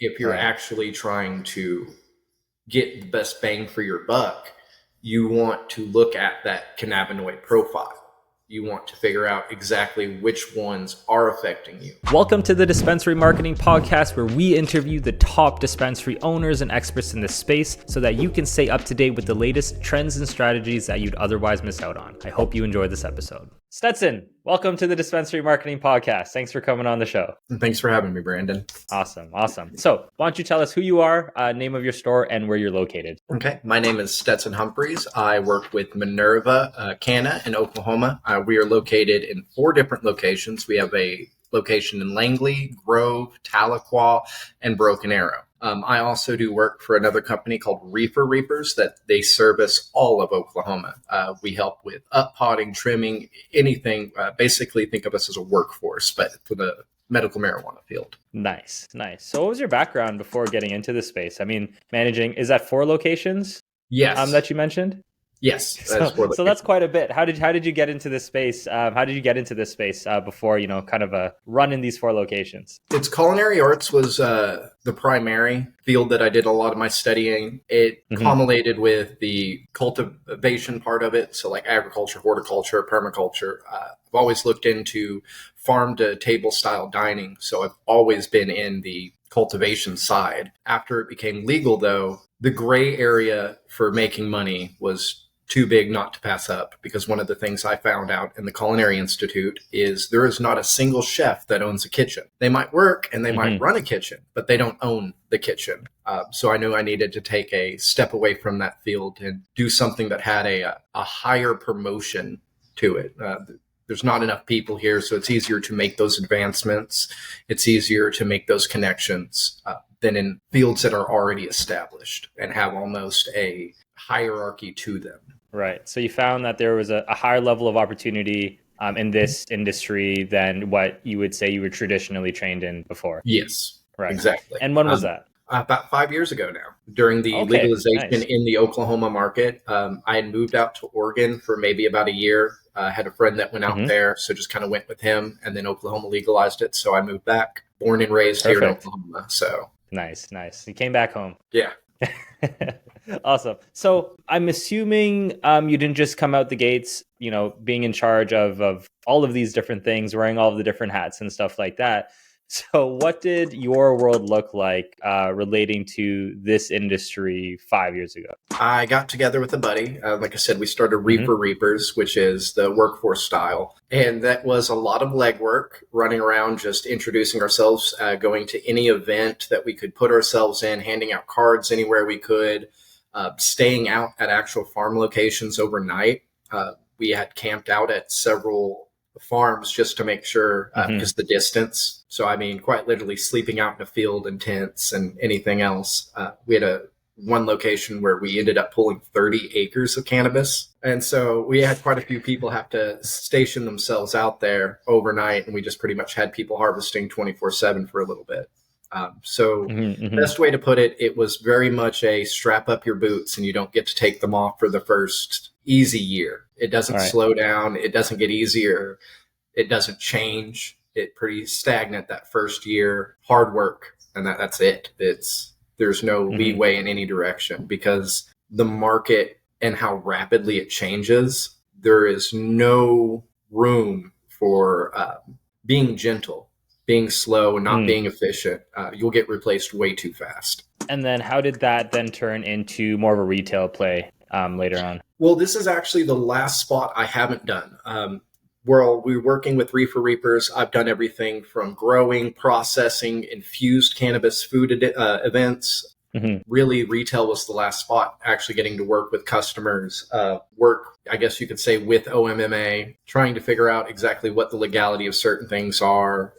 If you're Right. actually trying to get the best bang for your buck, you want to look at that cannabinoid profile. You want to figure out exactly which ones are affecting you. Welcome to the Dispensary Marketing Podcast, where we interview the top dispensary owners and experts in this space so that you can stay up to date with the latest trends and strategies that you'd otherwise miss out on. I hope you enjoy this episode. Stetson, welcome to the Dispensary Marketing Podcast. Thanks for coming on the show. And thanks for having me, Brandon. Awesome. So why don't you tell us who you are, name of your store, and where you're located? Okay, my name is Stetson Humphreys. I work with Minerva Canna in Oklahoma. We are located in 4 different locations. We have a location in Langley, Grove, Tahlequah, and Broken Arrow. I also do work for another company called Reefer Reapers that they service all of Oklahoma. We help with up-potting, trimming, anything. Basically, think of us as a workforce, but for the medical marijuana field. Nice. So what was your background before getting into this space? I mean, managing, is that 4 locations Yes. that you mentioned? Yes. So that's quite a bit. How did you get into this space? How did you get into this space before, kind of a run in these 4 locations? It's culinary arts was the primary field that I did a lot of my studying. It culminated with the cultivation part of it. So like agriculture, horticulture, permaculture. I've always looked into farm to table style dining. So I've always been in the cultivation side. After it became legal, though, the gray area for making money was too big not to pass up, because one of the things I found out in the Culinary Institute is there is not a single chef that owns a kitchen. They might work and they might run a kitchen, but they don't own the kitchen. So I knew I needed to take a step away from that field and do something that had a higher promotion to it. There's not enough people here, so it's easier to make those advancements. It's easier to make those connections than in fields that are already established and have almost a hierarchy to them. Right. So you found that there was a higher level of opportunity in this industry than what you would say you were traditionally trained in before. Yes, right. Exactly. And when was that? About 5 years ago now, during the legalization in the Oklahoma market. I had moved out to Oregon for maybe about a year. I had a friend that went out there, so just kind of went with him, and then Oklahoma legalized it. So I moved back, born and raised here in Oklahoma. So nice. You came back home. Yeah. Awesome. So I'm assuming you didn't just come out the gates, being in charge of all of these different things, wearing all of the different hats and stuff like that. So what did your world look like relating to this industry 5 years ago? I got together with a buddy. Like I said, we started Reefer Reapers, which is the workforce style. And that was a lot of legwork, running around, just introducing ourselves, going to any event that we could put ourselves in, handing out cards anywhere we could, staying out at actual farm locations overnight. We had camped out at several farms just to make sure, because the distance. So, I mean, quite literally sleeping out in a field in tents and anything else. We had one location where we ended up pulling 30 acres of cannabis. And so we had quite a few people have to station themselves out there overnight. And we just pretty much had people harvesting 24/7 for a little bit. Best way to put it, it was very much a strap up your boots and you don't get to take them off for the first easy year. It doesn't slow down. It doesn't get easier. It doesn't change. It's pretty stagnant that first year. Hard work. And that's it. There's no leeway in any direction, because the market and how rapidly it changes, there is no room for being gentle, being slow, and not being efficient. You'll get replaced way too fast. And then how did that then turn into more of a retail play later on? Well, this is actually the last spot I haven't done. We're working with Reefer Reapers. I've done everything from growing, processing, infused cannabis food events. Really, retail was the last spot, actually getting to work with customers, I guess you could say, with OMMA, trying to figure out exactly what the legality of certain things are,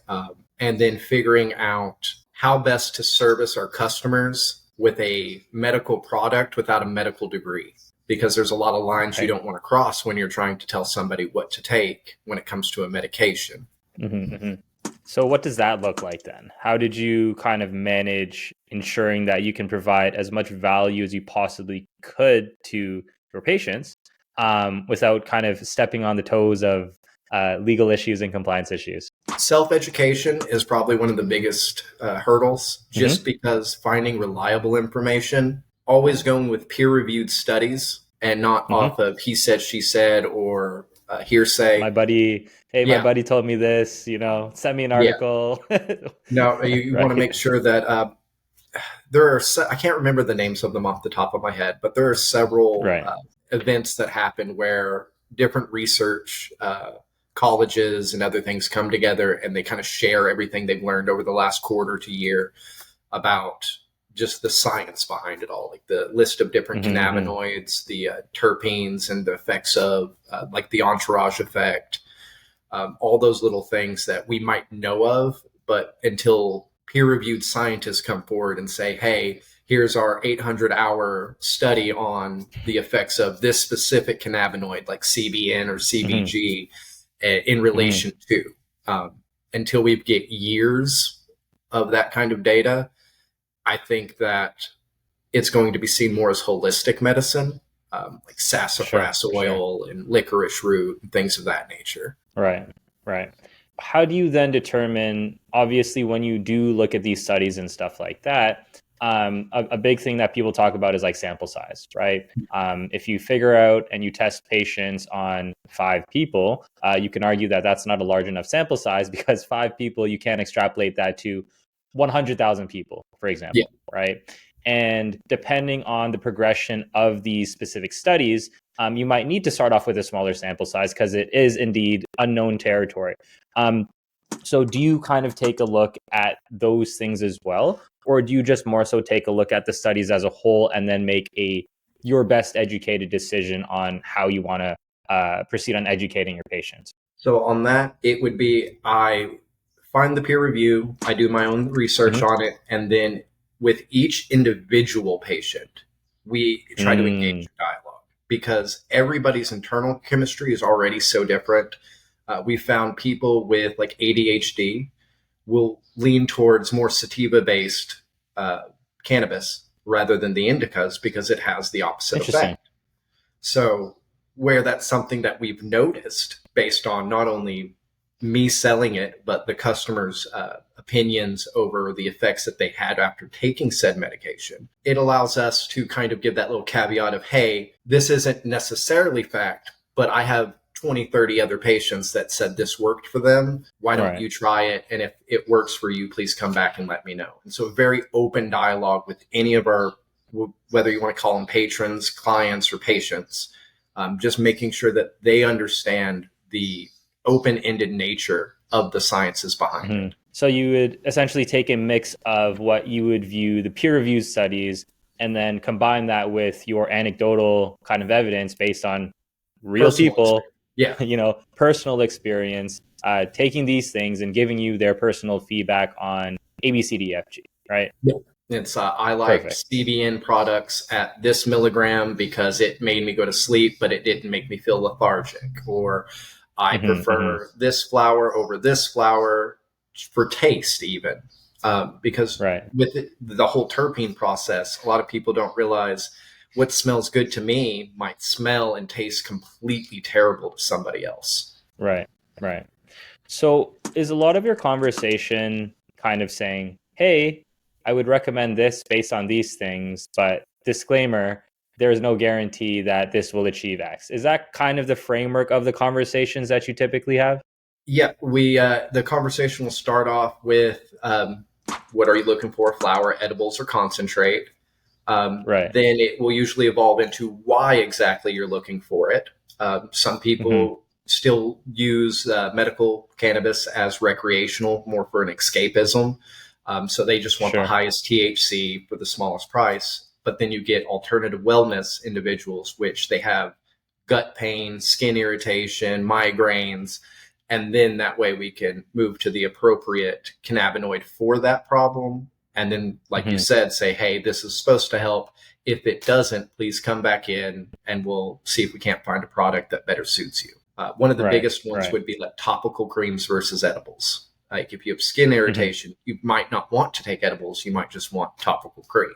and then figuring out how best to service our customers with a medical product without a medical degree. Because there's a lot of lines you don't want to cross when you're trying to tell somebody what to take when it comes to a medication. So what does that look like then? How did you kind of manage ensuring that you can provide as much value as you possibly could to your patients without kind of stepping on the toes of legal issues and compliance issues? Self-education is probably one of the biggest hurdles, just Mm-hmm. because finding reliable information, always going with peer-reviewed studies and not off Mm-hmm. of he said, she said, or hearsay. My Yeah, buddy told me this, send me an yeah. article. No, you want to make Right. sure that there are, I can't remember the names of them off the top of my head, but there are several Right. events that happen where different research colleges and other things come together and they kind of share everything they've learned over the last quarter to year about just the science behind it all, like the list of different Mm-hmm. Mm-hmm. cannabinoids, the terpenes, and the effects of like the entourage effect, all those little things that we might know of, but until peer-reviewed scientists come forward and say, hey, here's our 800-hour study on the effects of this specific cannabinoid like CBN or Mm-hmm. CBG in Mm-hmm. relation to, until we get years of that kind of data, I think that it's going to be seen more as holistic medicine, like Sure. sassafras Sure. oil and licorice root and things of that nature. Right, right. How do you then determine, obviously, when you do look at these studies and stuff like that, a big thing that people talk about is like sample size, right? If you figure out and you test patients on 5 people, you can argue that that's not a large enough sample size because 5 people, you can't extrapolate that to 100,000 people, for Yeah. example, right? And depending on the progression of these specific studies, you might need to start off with a smaller sample size because it is indeed unknown territory. Um, so, do you kind of take a look at those things as well, or do you just more so take a look at the studies as a whole and then make your best educated decision on how you want to proceed on educating your patients? So on that, it would be I find the peer review, I do my own research Mm-hmm. on it, and then with each individual patient, we try to engage Mm, in dialogue because everybody's internal chemistry is already so different. We found people with like ADHD will lean towards more sativa based uh, cannabis rather than the indicas because it has the opposite interesting. effect. So, where that's something that we've noticed based on not only me selling it, but the customer's opinions over the effects that they had after taking said medication, it allows us to kind of give that little caveat of, hey, this isn't necessarily fact, but I have 20, 30 other patients that said this worked for them. Why don't Right. you try it? And if it works for you, please come back and let me know. And so, a very open dialogue with any of our, whether you want to call them patrons, clients, or patients, just making sure that they understand the open ended nature of the sciences behind Mhm. it. So you would essentially take a mix of what you would view the peer-reviewed studies and then combine that with your anecdotal kind of evidence based on real Personal people, experience. Yeah. personal experience, taking these things and giving you their personal feedback on ABCDFG, right? Yeah. It's I like Perfect. CBN products at this milligram because it made me go to sleep, but it didn't make me feel lethargic. Or I Hmm. Hmm. prefer this flower over this flower for taste, even because Right. with the whole terpene process, a lot of people don't realize what smells good to me might smell and taste completely terrible to somebody else. Right. Right. So is a lot of your conversation kind of saying, hey, I would recommend this based on these things, but disclaimer, there is no guarantee that this will achieve X. Is that kind of the framework of the conversations that you typically have? Yeah, we the conversation will start off with what are you looking for? Flower, edibles, or concentrate. Right. Then it will usually evolve into why exactly you're looking for it. Some Mm-hmm. people still use medical cannabis as recreational, more for an escapism. So they just want the Sure. highest THC for the smallest price. But then you get alternative wellness individuals, which they have gut pain, skin irritation, migraines. And then that way we can move to the appropriate cannabinoid for that problem. And then, like you Mm-hmm. said, say, hey, this is supposed to help. If it doesn't, please come back in and we'll see if we can't find a product that better suits you. One of the Right. biggest ones Right. would be like topical creams versus edibles. Like if you have skin Mm-hmm. irritation, you might not want to take edibles. You might just want topical cream.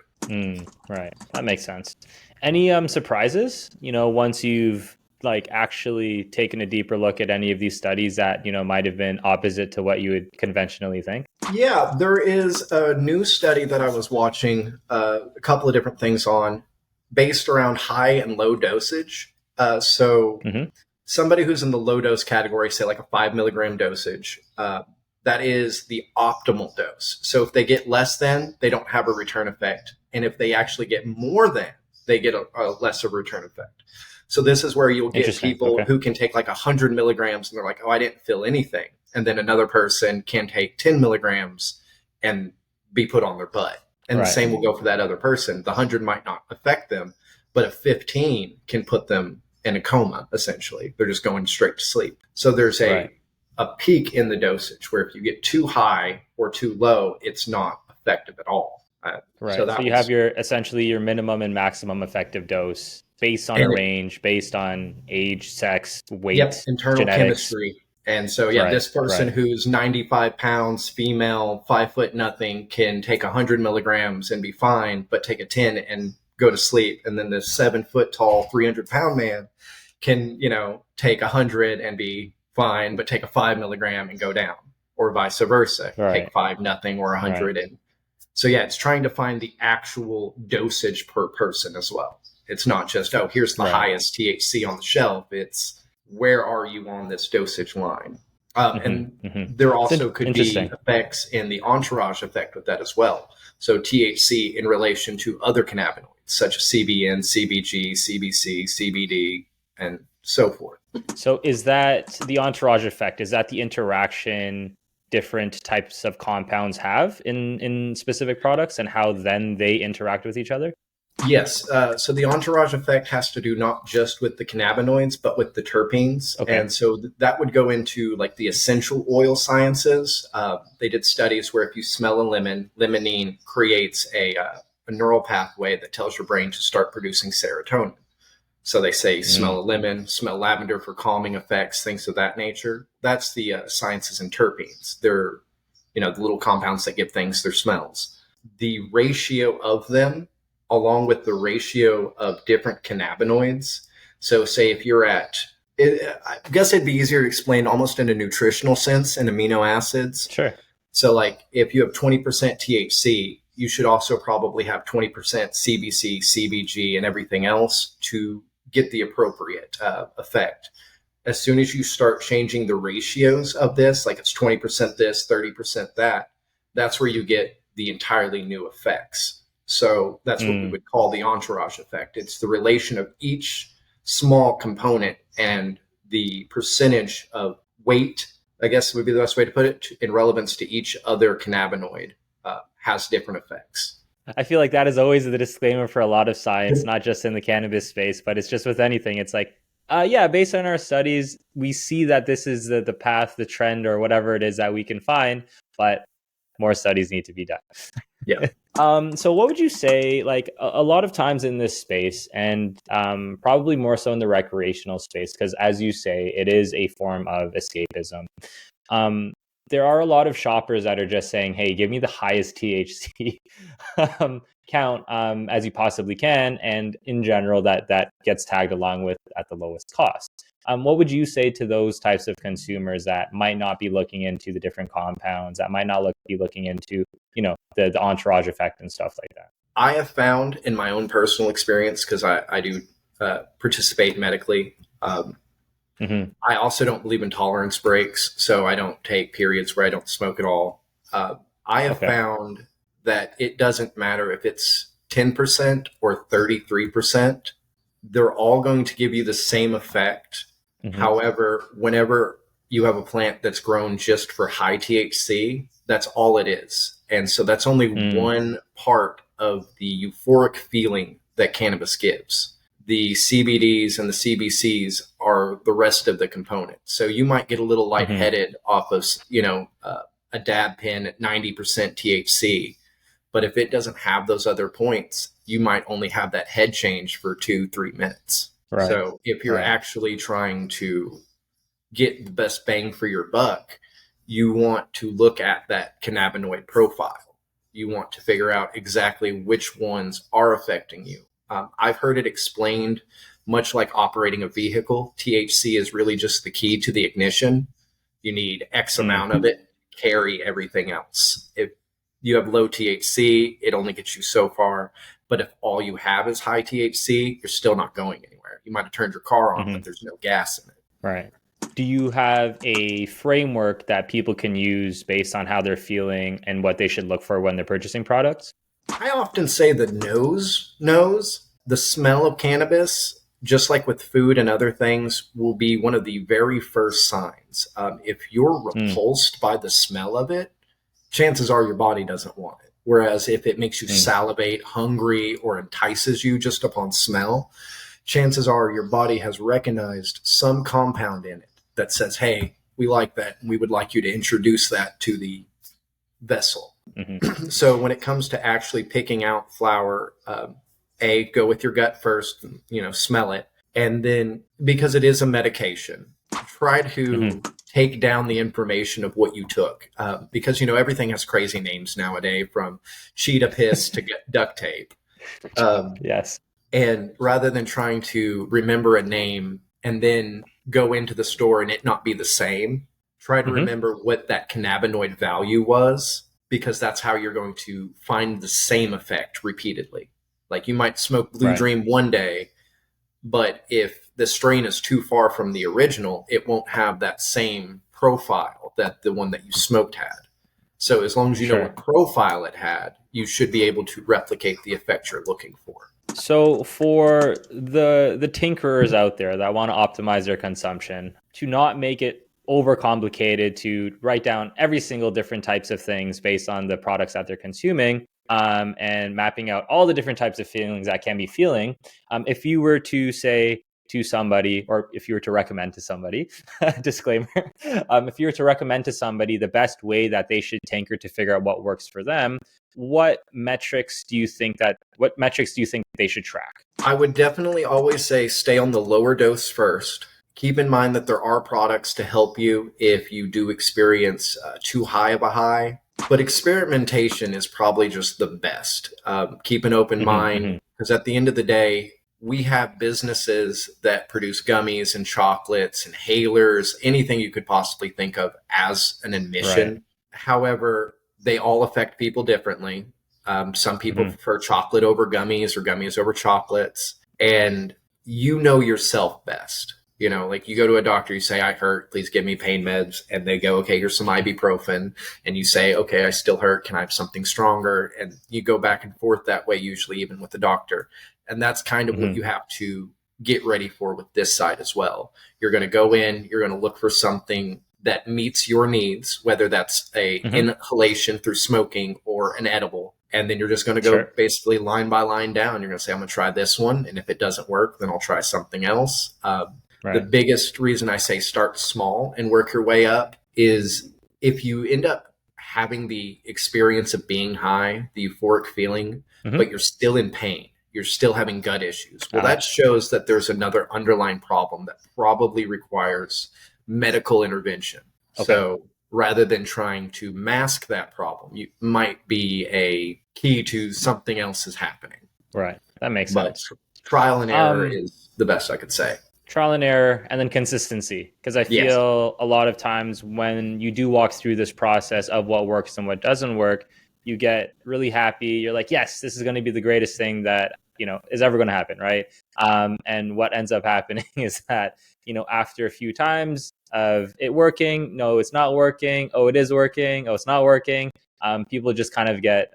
Right. That makes sense. Any surprises, once you've like actually taken a deeper look at any of these studies that, might have been opposite to what you would conventionally think? Yeah, there is a new study that I was watching a couple of different things on based around high and low dosage. So Mm-hmm. somebody who's in the low dose category, say like a 5 milligram dosage, that is the optimal dose. So if they get less than, they don't have a return effect. And if they actually get more than, they get a lesser return effect. So this is where you'll get Interesting. people Okay. who can take like 100 milligrams and they're like, oh, I didn't feel anything. And then another person can take 10 milligrams and be put on their butt. And the Right. same will go for that other person. The 100 might not affect them, but a 15 can put them in a coma, essentially. They're just going straight to sleep. So there's Right. a peak in the dosage where if you get too high or too low, it's not effective at all. Right. So So that you was, have your minimum and maximum effective dose based on a and range, based on age, sex, yep, weight, internal genetics. chemistry. And so, yeah, Right. this person Right. who's 95 pounds, female, 5 foot nothing, can take 100 milligrams and be fine, but take a 10 and go to sleep. And then this 7 foot tall, 300-pound man can, take 100 and be fine, but take a 5 milligram and go down, or vice versa, take Right. five nothing or Right. 100. And so, yeah, it's trying to find the actual dosage per person as well. It's not just, oh, here's the Right. highest THC on the shelf. It's where are you on this dosage line? And Mm-hmm. Mm-hmm. there also could be Interesting. effects in the entourage effect with that as well. So THC in relation to other cannabinoids, such as CBN, CBG, CBC, CBD, and so forth. So is that the entourage effect? Is that the interaction different types of compounds have in specific products and how then they interact with each other? Yes. So the entourage effect has to do not just with the cannabinoids, but with the terpenes. Okay. And so that would go into like the essential oil sciences. They did studies where if you smell a lemon, limonene creates a neural pathway that tells your brain to start producing serotonin. So they say smell a lemon, smell lavender for calming effects, things of that nature. That's the sciences and terpenes. They're, the little compounds that give things their smells. The ratio of them, along with the ratio of different cannabinoids. So say if you're I guess it'd be easier to explain almost in a nutritional sense in amino acids. Sure. So like if you have 20% THC, you should also probably have 20% CBC, CBG, and everything else to get the appropriate effect. As soon as you start changing the ratios of this, like it's 20% this, 30% that, that's where you get the entirely new effects. So that's what we would call the entourage effect. It's the relation of each small component and the percentage of weight, I guess would be the best way to put it, in relevance to each other cannabinoid has different effects. I feel like that is always the disclaimer for a lot of science, not just in the cannabis space, but it's just with anything. It's like, yeah, based on our studies, we see that this is the path, the trend, or whatever it is that we can find, but more studies need to be done. Yeah. So what would you say, like a lot of times in this space, and probably more so in the recreational space, because as you say, it is a form of escapism. There are a lot of shoppers that are just saying, hey, give me the highest THC count as you possibly can. And in general, that gets tagged along with at the lowest cost. What would you say to those types of consumers that might not be looking into the different compounds, that might not be looking into, the entourage effect and stuff like that? I have found in my own personal experience, because I do participate medically, I also don't believe in tolerance breaks, so I don't take periods where I don't smoke at all. I have found that it doesn't matter if it's 10% or 33%, they're all going to give you the same effect. However, whenever you have a plant that's grown just for high THC, that's all it is. And so that's only one part of the euphoric feeling that cannabis gives. The CBDs and the CBCs are the rest of the components. So you might get a little lightheaded off of, a dab pen at 90% THC. But if it doesn't have those other points, you might only have that head change for 2-3 minutes. Right. So if you're actually trying to get the best bang for your buck, you want to look at that cannabinoid profile. You want to figure out exactly which ones are affecting you. I've heard it explained much like operating a vehicle. THC is really just the key to the ignition. You need X amount of it, carry everything else. If you have low THC, it only gets you so far. But if all you have is high THC, you're still not going anywhere. You might have turned your car on, but there's no gas in it. Right. Do you have a framework that people can use based on how they're feeling and what they should look for when they're purchasing products? I often say the nose knows. The smell of cannabis, just like with food and other things, will be one of the very first signs. If you're repulsed by the smell of it, chances are your body doesn't want it. Whereas if it makes you salivate, hungry, or entices you just upon smell, chances are your body has recognized some compound in it that says, hey, we like that, and we would like you to introduce that to the vessel. So when it comes to actually picking out flower, go with your gut first, smell it. And then, because it is a medication, try to take down the information of what you took. Because, everything has crazy names nowadays, from cheetah piss to duct tape. Yes. And rather than trying to remember a name and then go into the store and it not be the same, try to remember what that cannabinoid value was, because that's how you're going to find the same effect repeatedly. Like, you might smoke Blue Dream one day, but if the strain is too far from the original, it won't have that same profile that the one that you smoked had. So as long as you know what profile it had, you should be able to replicate the effect you're looking for. So for the tinkerers out there that want to optimize their consumption, to not make it overcomplicated, to write down every single different types of things based on the products that they're consuming, and mapping out all the different types of feelings that can be feeling. If you were to say to somebody, or if you were to recommend to somebody, disclaimer, if you were to recommend to somebody the best way that they should tinker to figure out what works for them, what metrics do you think they should track? I would definitely always say stay on the lower dose first. Keep in mind that there are products to help you if you do experience too high of a high. But experimentation is probably just the best. Keep an open mind, because at the end of the day, we have businesses that produce gummies and chocolates, inhalers, anything you could possibly think of as an admission. However, they all affect people differently. Some people prefer chocolate over gummies, or gummies over chocolates. And you know yourself best. Like, you go to a doctor, you say, I hurt, please give me pain meds. And they go, okay, here's some ibuprofen. And you say, okay, I still hurt. Can I have something stronger? And you go back and forth that way, usually, even with the doctor. And that's kind of what you have to get ready for with this side as well. You're going to go in, you're going to look for something that meets your needs, whether that's a inhalation through smoking or an edible. And then you're just going to go basically line by line down. You're going to say, I'm going to try this one. And if it doesn't work, then I'll try something else. The biggest reason I say start small and work your way up is, if you end up having the experience of being high, the euphoric feeling, but you're still in pain, you're still having gut issues. Well, that shows that there's another underlying problem that probably requires medical intervention. So rather than trying to mask that problem, you might be a key to something else is happening. Right. That makes sense. Trial and error is the best I could say. Trial and error, and then consistency. Because I feel a lot of times when you do walk through this process of what works and what doesn't work, you get really happy. You're like, yes, this is going to be the greatest thing that is ever going to happen, right? And what ends up happening is that after a few times of it working, no, it's not working. Oh, it is working. Oh, it's not working. People just kind of get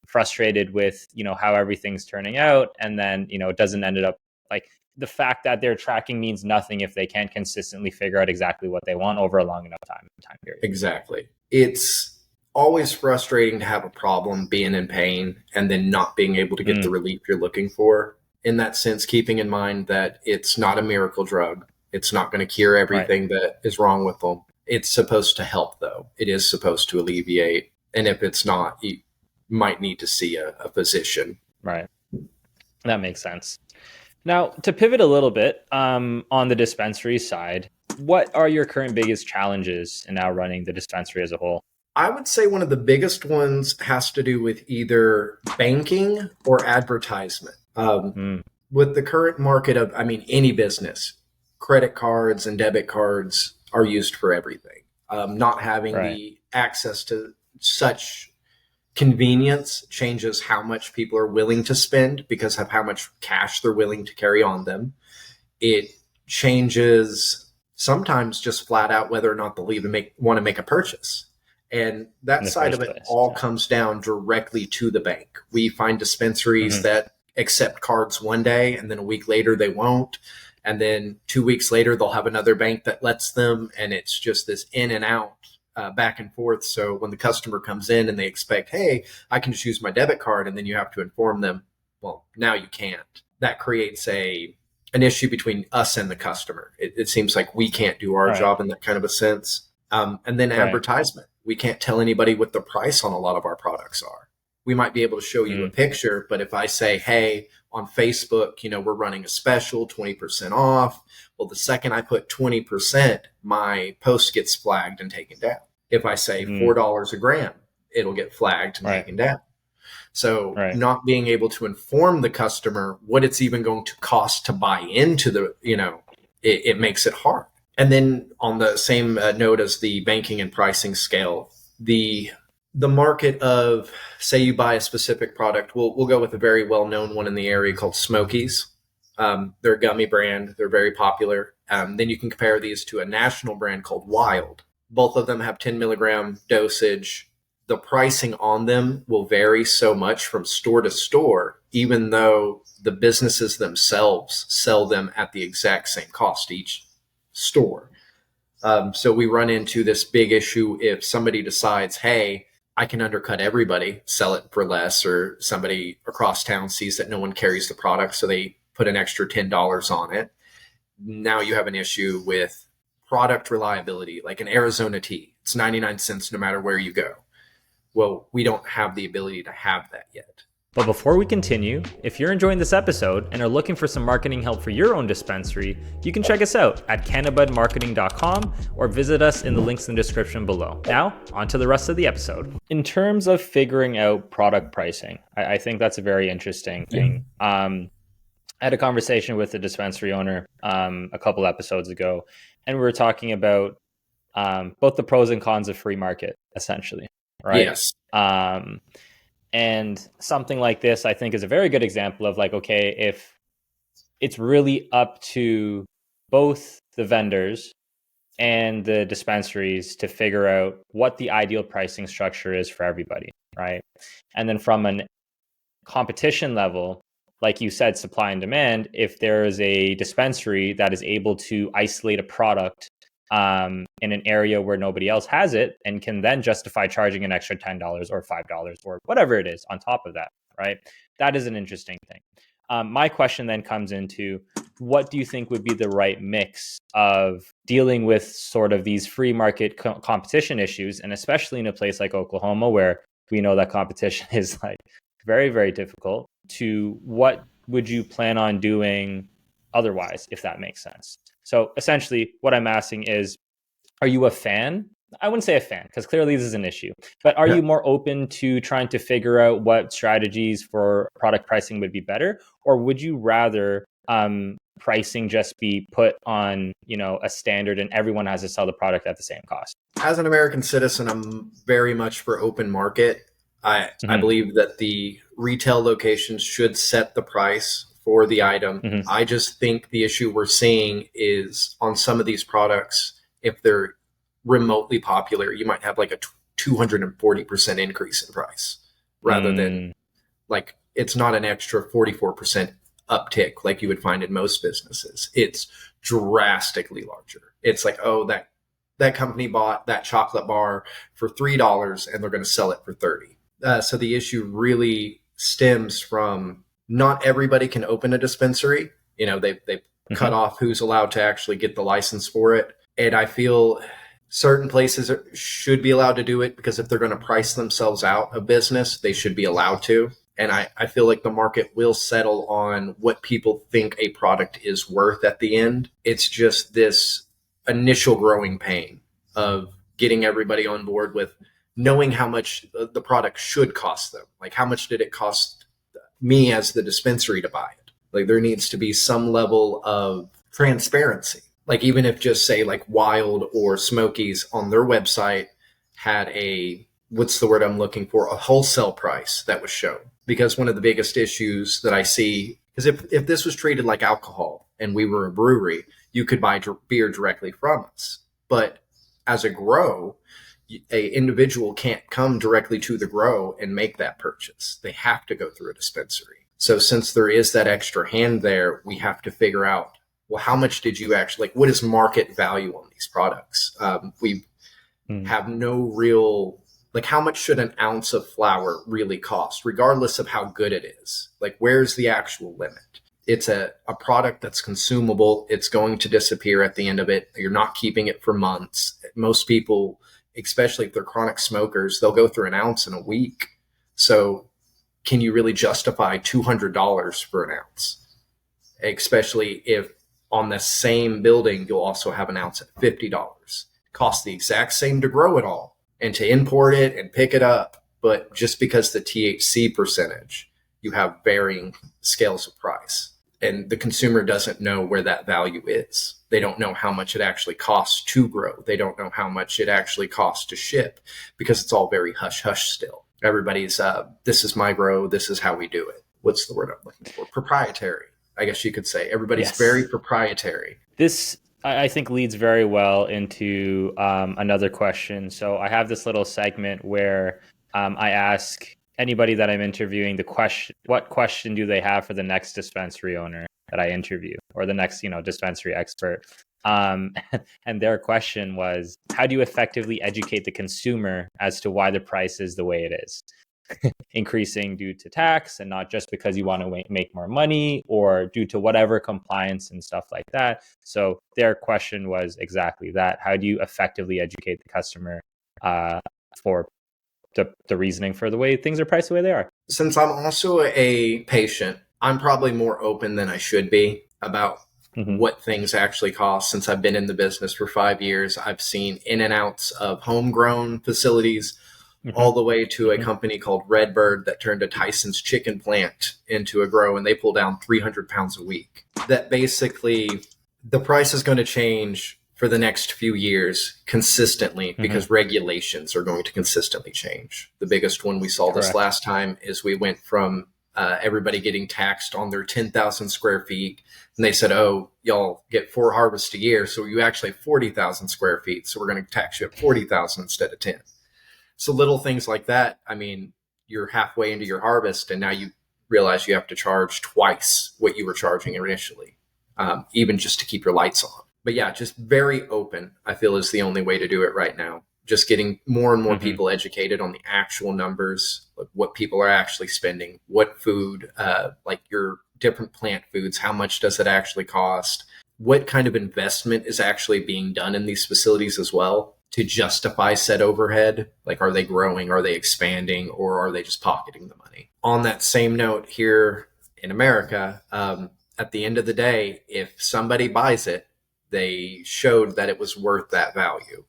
frustrated with how everything's turning out, and then it doesn't end up like. The fact that they're tracking means nothing if they can't consistently figure out exactly what they want over a long enough time period. Exactly. It's always frustrating to have a problem, being in pain, and then not being able to get the relief you're looking for. In that sense, keeping in mind that it's not a miracle drug. It's not going to cure everything that is wrong with them. It's supposed to help, though. It is supposed to alleviate. And if it's not, you might need to see a physician. Right. That makes sense. Now, to pivot a little bit on the dispensary side, what are your current biggest challenges in now running the dispensary as a whole? I would say one of the biggest ones has to do with either banking or advertisement. with the current market of, I mean, any business, credit cards and debit cards are used for everything. Not having Right. the access to such convenience changes how much people are willing to spend because of how much cash they're willing to carry on them. It changes sometimes just flat out whether or not they'll even want to make a purchase. And In that the side first of it place. all Yeah. comes down directly to the bank. We find dispensaries that accept cards one day and then a week later they won't. And then 2 weeks later, they'll have another bank that lets them. And it's just this in and out, back and forth. So when the customer comes in and they expect, hey, I can just use my debit card, and then you have to inform them, well, now you can't. That creates an issue between us and the customer. It seems like we can't do our Right. job in that kind of a sense. And then Right. advertisement. We can't tell anybody what the price on a lot of our products are. We might be able to show you a Mm. picture, but if I say, hey, on Facebook, we're running a special 20% off. Well, the second I put 20%, my post gets flagged and taken down. If I say Mm. $4 a gram, it'll get flagged and Right. taken down. So Right. not being able to inform the customer what it's even going to cost to buy into it makes it hard. And then on the same note as the banking and pricing scale, the market of, say you buy a specific product, we'll go with a very well known one in the area called Smokies. They're a gummy brand. They're very popular. Then you can compare these to a national brand called Wild. Both of them have 10 milligram dosage. The pricing on them will vary so much from store to store, even though the businesses themselves sell them at the exact same cost each store. So we run into this big issue if somebody decides, hey, I can undercut everybody, sell it for less, or somebody across town sees that no one carries the product, so they put an extra $10 on it. Now you have an issue with product reliability, like an Arizona tea. It's 99 cents no matter where you go. Well, we don't have the ability to have that yet. But before we continue, if you're enjoying this episode and are looking for some marketing help for your own dispensary, you can check us out at cannabudmarketing.com or visit us in the links in the description below. Now, on to the rest of the episode. In terms of figuring out product pricing, I think that's a very interesting thing. I had a conversation with a dispensary owner a couple episodes ago, and we were talking about both the pros and cons of free market, essentially, right? Yes. And something like this, I think, is a very good example of like, okay, if it's really up to both the vendors and the dispensaries to figure out what the ideal pricing structure is for everybody, right? And then from a competition level, like you said, supply and demand, if there is a dispensary that is able to isolate a product in an area where nobody else has it and can then justify charging an extra $10 or $5 or whatever it is on top of that, right? That is an interesting thing. My question then comes into, what do you think would be the right mix of dealing with sort of these free market competition issues, and especially in a place like Oklahoma where we know that competition is like very, very difficult, to what would you plan on doing otherwise, if that makes sense? So essentially what I'm asking is, are you a fan? I wouldn't say a fan because clearly this is an issue, but are you more open to trying to figure out what strategies for product pricing would be better? Or would you rather pricing just be put on, a standard and everyone has to sell the product at the same cost? As an American citizen, I'm very much for open market. I believe that the retail locations should set the price for the item. I just think the issue we're seeing is on some of these products, if they're remotely popular, you might have like a 240% increase in price rather than like it's not an extra 44% uptick like you would find in most businesses. It's drastically larger. It's like, oh, that company bought that chocolate bar for $3 and they're going to sell it for 30. So the issue really stems from not everybody can open a dispensary. They cut off who's allowed to actually get the license for it. And I feel certain places should be allowed to do it because if they're going to price themselves out of business, they should be allowed to. And I feel like the market will settle on what people think a product is worth at the end. It's just this initial growing pain of getting everybody on board with knowing how much the product should cost them. Like, how much did it cost me as the dispensary to buy it? Like there needs to be some level of transparency. Like even if just say like Wild or Smokies on their website had a, what's the word I'm looking for, a wholesale price that was shown. Because one of the biggest issues that I see is if this was treated like alcohol and we were a brewery, you could buy beer directly from us. But as a grow, a individual can't come directly to the grow and make that purchase. They have to go through a dispensary. So since there is that extra hand there, we have to figure out, well, how much did you actually, like, what is market value on these products? We have no real, like, how much should an ounce of flower really cost, regardless of how good it is? Like, where's the actual limit? It's a product that's consumable. It's going to disappear at the end of it. You're not keeping it for months. Most people, especially if they're chronic smokers, they'll go through an ounce in a week. So can you really justify $200 for an ounce? Especially if on the same building, you'll also have an ounce at $50. It costs the exact same to grow it all and to import it and pick it up. But just because the THC percentage, you have varying scales of price. And the consumer doesn't know where that value is. They don't know how much it actually costs to grow. They don't know how much it actually costs to ship because it's all very hush-hush still. Everybody's, this is my grow. This is how we do it. What's the word I'm looking for? Proprietary, I guess you could say. Everybody's very proprietary. This, I think, leads very well into another question. So I have this little segment where I ask anybody that I'm interviewing the question, what question do they have for the next dispensary owner that I interview, or the next, dispensary expert? And their question was, how do you effectively educate the consumer as to why the price is the way it is? Increasing due to tax and not just because you want to make more money, or due to whatever compliance and stuff like that. So their question was exactly that. How do you effectively educate the customer for the reasoning for the way things are priced the way they are? Since I'm also a patient, I'm probably more open than I should be about what things actually cost. Since I've been in the business for 5 years, I've seen in and outs of homegrown facilities all the way to a company called Redbird that turned a Tyson's chicken plant into a grow, and they pull down 300 pounds a week. That basically the price is going to change for the next few years consistently because regulations are going to consistently change. The biggest one we saw this last time is we went from everybody getting taxed on their 10,000 square feet. And they said, oh, y'all get 4 harvests a year. So you actually have 40,000 square feet. So we're going to tax you at 40,000 instead of 10. So little things like that. I mean, you're halfway into your harvest and now you realize you have to charge twice what you were charging initially, even just to keep your lights on. But yeah, just very open, I feel, is the only way to do it right now. Just getting more and more people educated on the actual numbers, like what people are actually spending, what food, like your different plant foods, how much does it actually cost? What kind of investment is actually being done in these facilities as well to justify said overhead? Like, are they growing? Are they expanding? Or are they just pocketing the money? On that same note, here in America, at the end of the day, if somebody buys it, they showed that it was worth that value.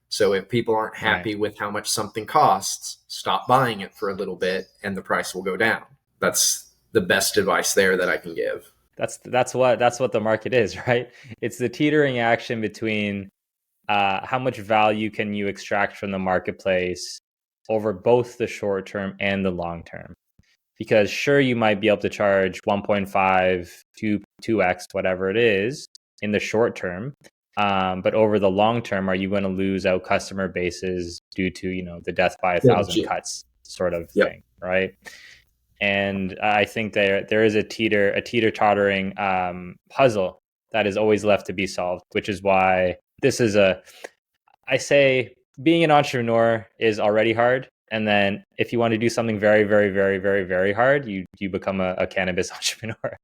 So if people aren't happy with how much something costs, stop buying it for a little bit and the price will go down. That's the best advice there that I can give. That's what the market is, right? It's the teetering action between how much value can you extract from the marketplace over both the short term and the long term. Because sure, you might be able to charge 1.5 to 2x, whatever it is, in the short term. But over the long term, are you going to lose out customer bases due to, the death by 1,000 cuts sort of thing, right? And I think there is a teeter-tottering puzzle that is always left to be solved, which is why this is I say being an entrepreneur is already hard. And then if you want to do something very, very, very, very, very hard, you become a cannabis entrepreneur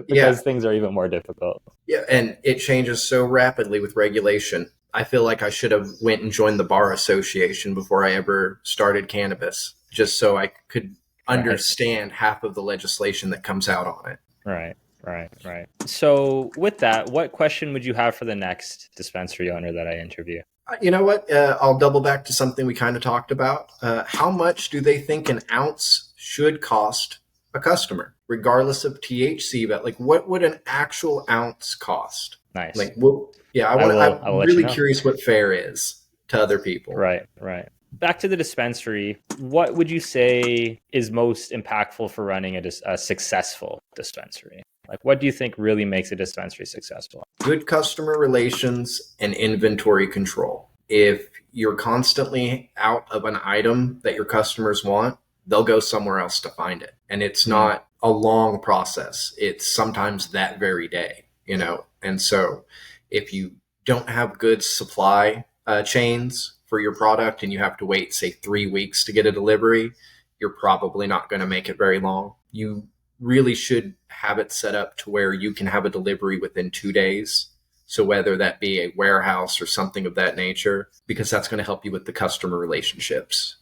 because things are even more difficult. Yeah, and it changes so rapidly with regulation. I feel like I should have went and joined the bar association before I ever started cannabis, just so I could understand half of the legislation that comes out on it. Right. So with that, what question would you have for the next dispensary owner that I interview? You know what? I'll double back to something we kind of talked about. How much do they think an ounce should cost a customer, regardless of THC. But like, what would an actual ounce cost? Nice. Like, well, yeah, I will I'm let you really know. curious what fair is to other people. Right, right. Back to the dispensary. What would you say is most impactful for running a successful dispensary? Like, what do you think really makes a dispensary successful? Good customer relations and inventory control. If you're constantly out of an item that your customers want, they'll go somewhere else to find it. And it's not a long process. It's sometimes that very day, you know? And so if you don't have good supply chains for your product and you have to wait, say, 3 weeks to get a delivery, you're probably not going to make it very long. You really should have it set up to where you can have a delivery within 2 days. So whether that be a warehouse or something of that nature, because that's going to help you with the customer relationships.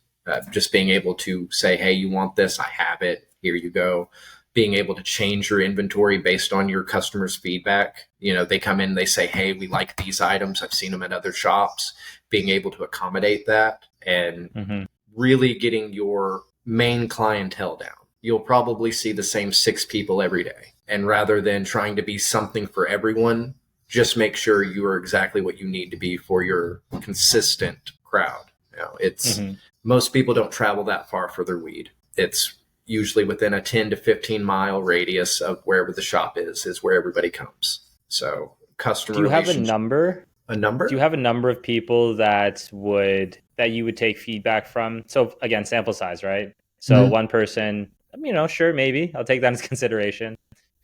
Just being able to say, hey, you want this? I have it. Here you go. Being able to change your inventory based on your customers' feedback. You know, they come in, they say, hey, we like these items. I've seen them at other shops. Being able to accommodate that and really getting your main clientele down. You'll probably see the same 6 people every day. And rather than trying to be something for everyone, just make sure you are exactly what you need to be for your consistent crowd. You know, it's most people don't travel that far for their weed. It's usually within a 10 to 15 mile radius of wherever the shop is where everybody comes. So customer. Do you have a number? A number? Do you have a number of people that you would take feedback from? So again, sample size, right? So one person, you know, sure, maybe I'll take that into consideration.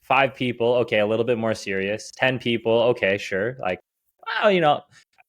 5 people, okay, a little bit more serious. 10 people, okay, sure. Like, well, you know,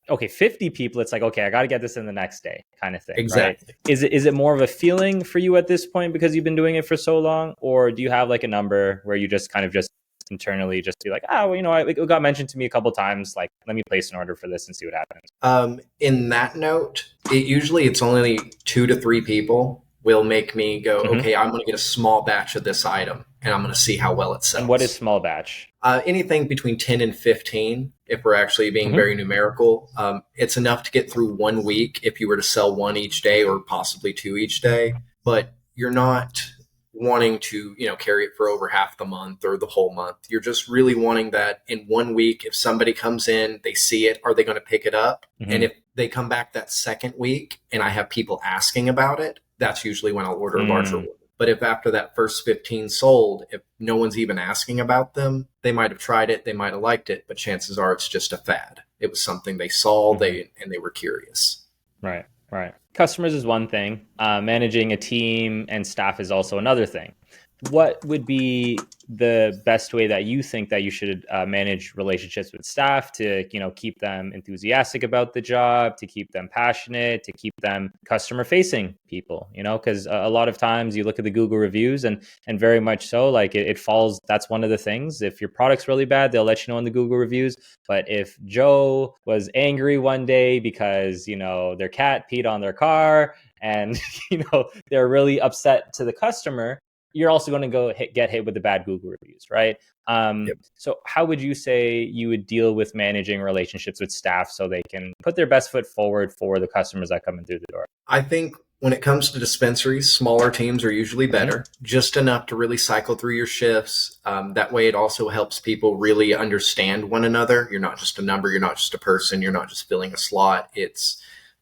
okay, 50 people, it's like, okay, I got to get this in the next day kind of thing, Exactly. right? Is it more of a feeling for you at this point because you've been doing it for so long? Or do you have like a number where you just kind of just internally just be like, well, you know, it got mentioned to me a couple times, like, let me place an order for this and see what happens? In that note, it's only 2 to 3 people will make me go, okay, I'm going to get a small batch of this item and I'm going to see how well it sells. And what is small batch? Anything between 10 and 15, if we're actually being very numerical. It's enough to get through 1 week if you were to sell 1 each day or possibly 2 each day, but you're not wanting to, you know, carry it for over half the month or the whole month. You're just really wanting that in 1 week. If somebody comes in, they see it, are they going to pick it up? And if they come back that second week and I have people asking about it, that's usually when I'll order a larger order. But if after that first 15 sold, if no one's even asking about them, they might have tried it, they might have liked it, but chances are it's just a fad. It was something they saw, and they were curious. Right. Customers is one thing. Managing a team and staff is also another thing. What would be the best way that you think that you should manage relationships with staff to, you know, keep them enthusiastic about the job, to keep them passionate, to keep them customer facing people, you know, because a lot of times you look at the Google reviews and very much so, like it falls. That's one of the things. If your product's really bad, they'll let you know in the Google reviews. But if Joe was angry one day because, you know, their cat peed on their car and, you know, they're really upset to the customer, you're also going to get hit with the bad Google reviews, right? So how would you say you would deal with managing relationships with staff so they can put their best foot forward for the customers that come in through the door? I think when it comes to dispensaries, smaller teams are usually better, just enough to really cycle through your shifts. That way it also helps people really understand one another. You're not just a number, you're not just a person, you're not just filling a slot.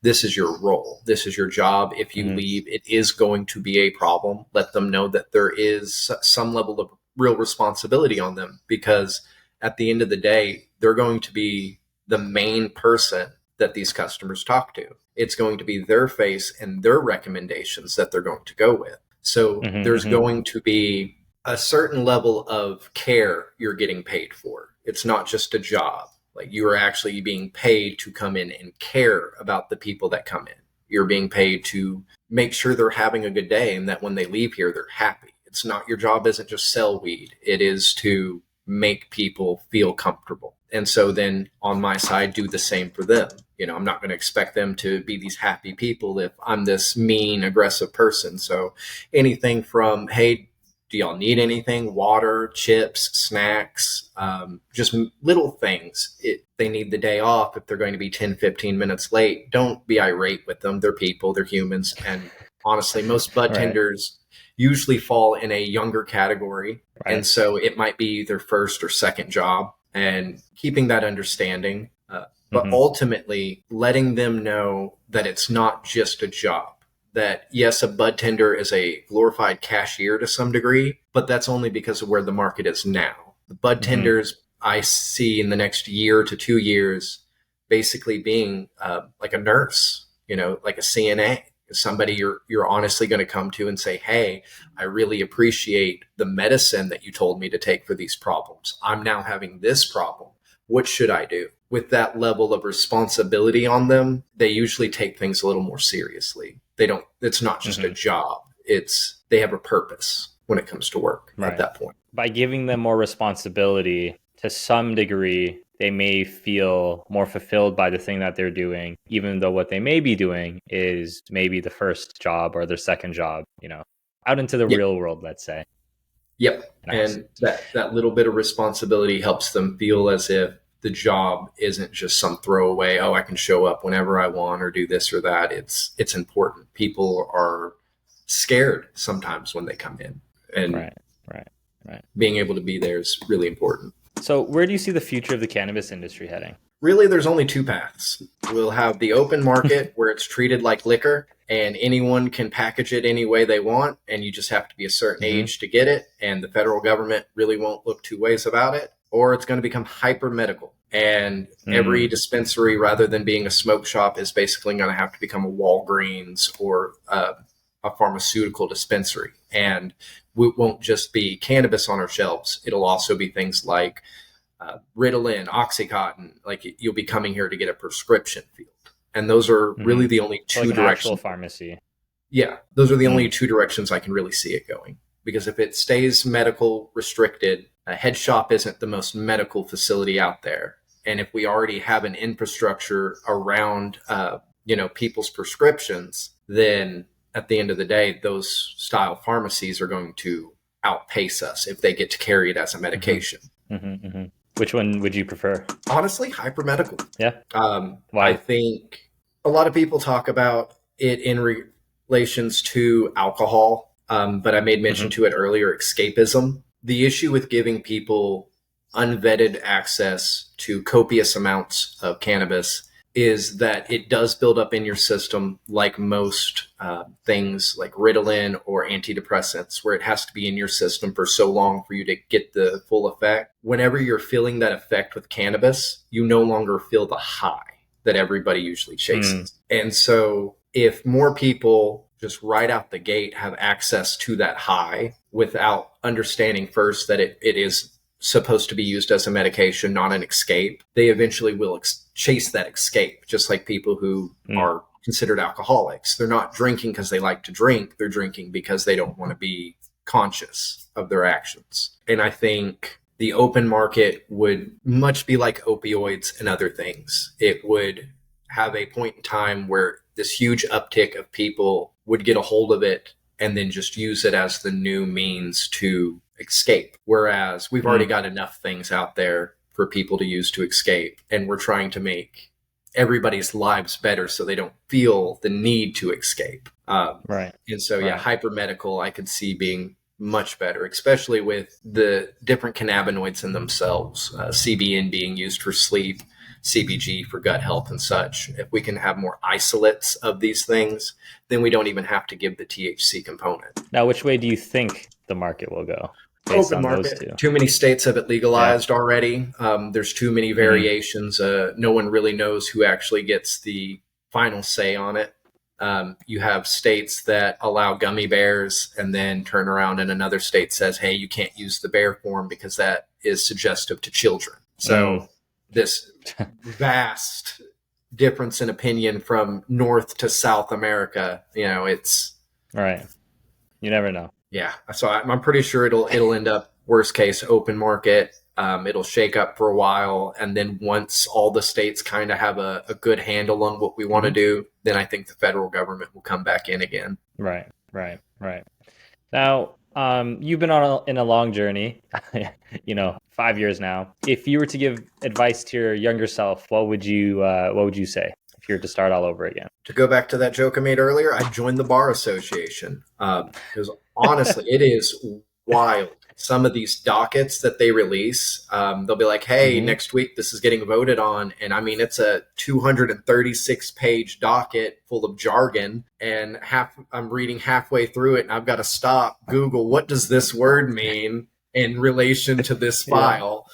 This is your role. This is your job. If you leave, it is going to be a problem. Let them know that there is some level of real responsibility on them, because at the end of the day, they're going to be the main person that these customers talk to. It's going to be their face and their recommendations that they're going to go with. So there's going to be a certain level of care you're getting paid for. It's not just a job. Like, you are actually being paid to come in and care about the people that come in. You're being paid to make sure they're having a good day and that when they leave here, they're happy. It's not, your job isn't just sell weed. It is to make people feel comfortable. And so then on my side, do the same for them. You know, I'm not going to expect them to be these happy people if I'm this mean, aggressive person. So anything from, hey, do y'all need anything? Water, chips, snacks, just little things. They need the day off. If they're going to be 10, 15 minutes late, don't be irate with them. They're people, they're humans. And honestly, most bud tenders, usually fall in a younger category. Right. And so it might be their first or second job, and keeping that understanding, but ultimately letting them know that it's not just a job. That yes, a bud tender is a glorified cashier to some degree, but that's only because of where the market is now. The bud tenders I see in the next year to 2 years basically being like a nurse, like a CNA, somebody you're honestly going to come to and say, hey, I really appreciate the medicine that you told me to take for these problems. I'm now having this problem. What should I do? With that level of responsibility on them, they usually take things a little more seriously. It's not just a job. They have a purpose when it comes to work at that point. By giving them more responsibility, to some degree, they may feel more fulfilled by the thing that they're doing, even though what they may be doing is maybe the first job or their second job, out into the real world, let's say. Yep. Nice. And that little bit of responsibility helps them feel as if the job isn't just some throwaway, I can show up whenever I want or do this or that. It's important. People are scared sometimes when they come in, and right. being able to be there is really important. So where do you see the future of the cannabis industry heading? Really, there's only two paths. We'll have the open market where it's treated like liquor and anyone can package it any way they want, and you just have to be a certain age to get it, and the federal government really won't look two ways about it. Or it's going to become hyper medical, and every dispensary, rather than being a smoke shop, is basically going to have to become a Walgreens or a pharmaceutical dispensary. And it won't just be cannabis on our shelves. It'll also be things like Ritalin, Oxycontin. Like you'll be coming here to get a prescription filled. And those are really the only two directions. Actual pharmacy. Yeah, those are the only two directions I can really see it going. Because if it stays medical restricted, a head shop isn't the most medical facility out there. And if we already have an infrastructure around, people's prescriptions, then at the end of the day, those style pharmacies are going to outpace us if they get to carry it as a medication. Which one would you prefer? Honestly, hyper-medical. Yeah. Why? I think a lot of people talk about it in relations to alcohol, but I made mention to it earlier, escapism. The issue with giving people unvetted access to copious amounts of cannabis is that it does build up in your system like most things like Ritalin or antidepressants, where it has to be in your system for so long for you to get the full effect. Whenever you're feeling that effect with cannabis, you no longer feel the high that everybody usually chases. And so if more people just right out the gate have access to that high without understanding first that it is supposed to be used as a medication, not an escape, they eventually will chase that escape, just like people who are considered alcoholics. They're not drinking because they like to drink. They're drinking because they don't want to be conscious of their actions. And I think the open market would much be like opioids and other things. It would have a point in time where this huge uptick of people would get a hold of it and then just use it as the new means to escape. Whereas we've already got enough things out there for people to use to escape. And we're trying to make everybody's lives better so they don't feel the need to escape. And so, hyper medical, I could see being much better, especially with the different cannabinoids in themselves, CBN being used for sleep, CBG for gut health and such. If we can have more isolates of these things, then we don't even have to give the THC component. Now, which way do you think the market will go? Open market. Too many states have it legalized already. There's too many variations. No one really knows who actually gets the final say on it. You have states that allow gummy bears and then turn around and another state says, hey, you can't use the bear form because that is suggestive to children. So this vast difference in opinion from North to South America, it's... Right. You never know. Yeah. So I'm pretty sure it'll end up worst case open market. It'll shake up for a while. And then once all the states kind of have a good handle on what we want to do, then I think the federal government will come back in again. Right. Now, you've been in a long journey, 5 years now. If you were to give advice to your younger self, what would you say if you were to start all over again? To go back to that joke I made earlier, I joined the Bar Association. Because Honestly, it is wild. Some of these dockets that they release, they'll be like, hey, Mm-hmm. next week this is getting voted on. And I mean, it's a 236-page docket full of jargon. And I'm reading halfway through it and I've got to stop, Google, what does this word mean in relation to this Yeah. file?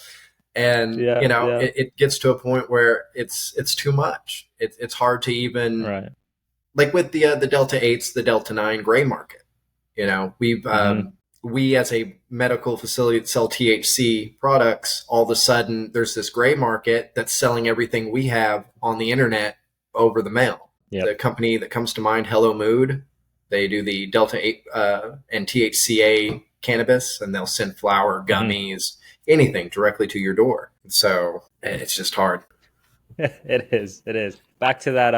And, Yeah. Yeah. it gets to a point where it's too much. It's hard to even, Right. like with the Delta 8s, the Delta 9 gray market. Mm-hmm. We as a medical facility that sell THC products, all of a sudden there's this gray market that's selling everything we have on the internet over the mail. Yep. The company that comes to mind, Hello Mood, they do the Delta 8 and THCA cannabis, and they'll send flour, gummies, anything directly to your door. So it's just hard. It is. It is. Back to that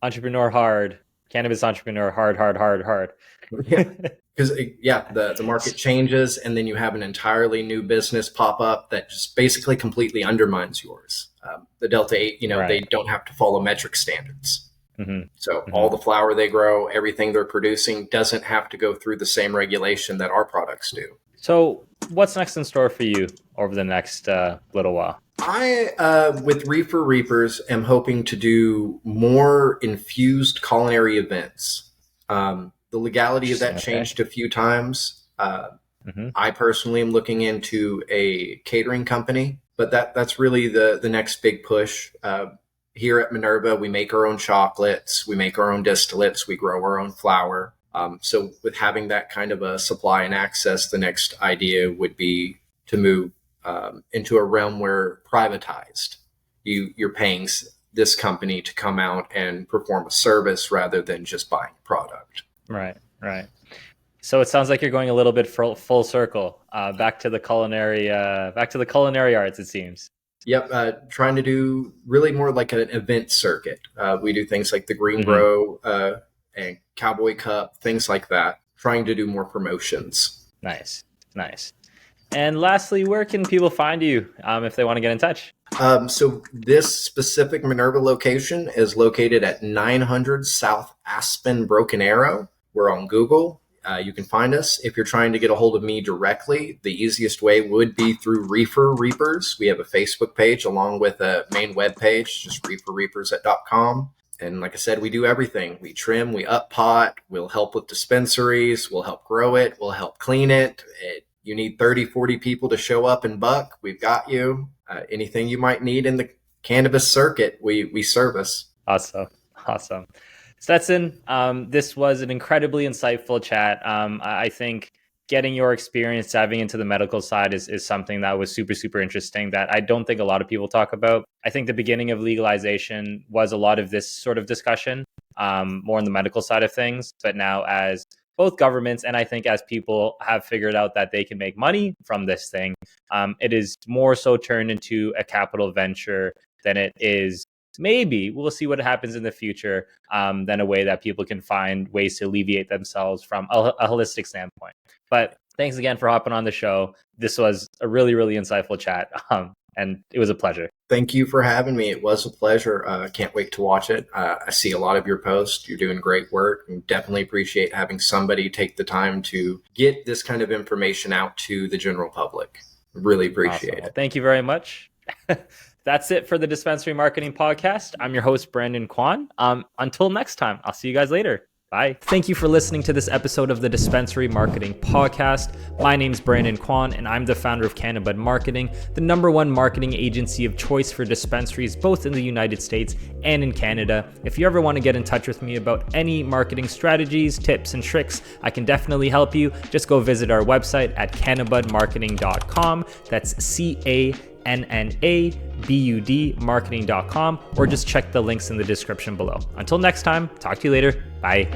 entrepreneur hard, cannabis entrepreneur hard. Yeah. Because the market changes, and then you have an entirely new business pop up that just basically completely undermines yours. The Delta 8, they don't have to follow metric standards. Mm-hmm. So all the flower they grow, everything they're producing doesn't have to go through the same regulation that our products do. So what's next in store for you over the next little while? I, with Reefer Reapers, am hoping to do more infused culinary events. The legality of that changed a few times. I personally am looking into a catering company, but that's really the next big push. Here at Minerva, we make our own chocolates, we make our own distillates, we grow our own flour. So with having that kind of a supply and access, the next idea would be to move into a realm where privatized. You're paying this company to come out and perform a service rather than just buying a product. Right. So it sounds like you're going a little bit full circle, back to the culinary arts, it seems. Yep, trying to do really more like an event circuit. We do things like the Green Grow and Cowboy Cup, things like that. Trying to do more promotions. Nice. And lastly, where can people find you if they want to get in touch? So this specific Minerva location is located at 900 South Aspen Broken Arrow. We're on Google. You can find us. If you're trying to get a hold of me directly, the easiest way would be through Reefer Reapers. We have a Facebook page along with a main web page, just reeferreapers.com. And like I said, we do everything. We trim, we up pot, we'll help with dispensaries, we'll help grow it, we'll help clean it. You need 30, 40 people to show up and buck, we've got you. Anything you might need in the cannabis circuit, we service. Awesome. Stetson, this was an incredibly insightful chat. I think getting your experience diving into the medical side is something that was super, super interesting that I don't think a lot of people talk about. I think the beginning of legalization was a lot of this sort of discussion, more on the medical side of things. But now as both governments and I think as people have figured out that they can make money from this thing, it is more so turned into a capital venture than it is. Maybe we'll see what happens in the future, than a way that people can find ways to alleviate themselves from a holistic standpoint. But thanks again for hopping on the show. This was a really, really insightful chat, and it was a pleasure. Thank you for having me. It was a pleasure. I can't wait to watch it. I see a lot of your posts. You're doing great work, and definitely appreciate having somebody take the time to get this kind of information out to the general public. Really appreciate it. Well, thank you very much. That's it for the Dispensary Marketing Podcast. I'm your host, Brandon Quan. Until next time, I'll see you guys later. Bye. Thank you for listening to this episode of the Dispensary Marketing Podcast. My name's Brandon Quan, and I'm the founder of Cannabud Marketing, the #1 marketing agency of choice for dispensaries, both in the United States and in Canada. If you ever want to get in touch with me about any marketing strategies, tips, and tricks, I can definitely help you. Just go visit our website at cannabudmarketing.com. That's CANNABUD marketing.com, or just check the links in the description below. Until next time, talk to you later. Bye.